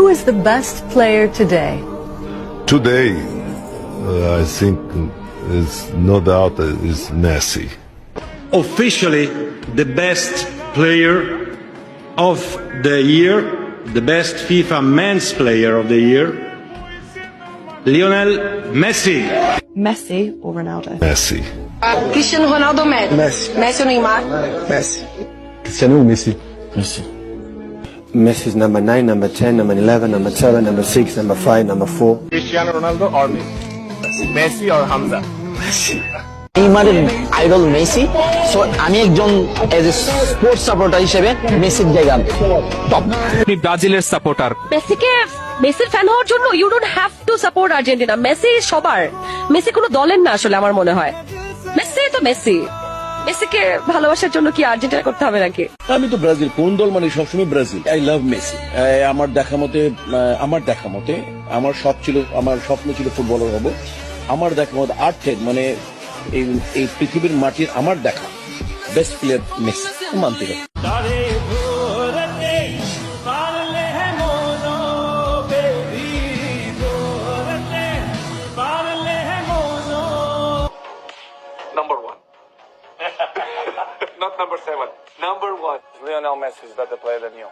Who is the best player today? Today, I think is no doubt is Messi. Officially the best player of the year, the best FIFA men's player of the year, Lionel Messi. Messi or Ronaldo? Messi. Cristiano Ronaldo ou Messi? Messi ou Neymar? Messi. Cristiano ou Messi? Messi. Messi is number 9, number 10, number 11, number 7, number 6, number 5, number 4. Cristiano Ronaldo or Messi? Messi or Hamza? Messi. নেইমারের idol Messi, so আমি একজন as a sports supporter হিসেবে মেসির জায়গা top. আপনি ব্রাজিলের supporter, মেসির fan হওয়ার জন্য you don't have to support Argentina. Messi সবার, মেসি কোনো দলের না আসলে আমার মনে হয়। মেসি তো মেসি, মেসিকে ভালোবাসার জন্য কি আর্জেন্টিনা করতে হবে নাকি? আমি তো ব্রাজিল, কোন দল মানে সবসময় ব্রাজিল। I love Messi. আমার দেখা মতে আমার স্বপ্ন ছিল ফুটবলার হব। আমার দেখা মতে আর্থেক মানে এই পৃথিবীর মাটির আমার দেখা বেস্ট প্লেয়ার মেসি মানতে হবে। Number 1. Not number 7. Number 1. Lionel Messi is better player than you.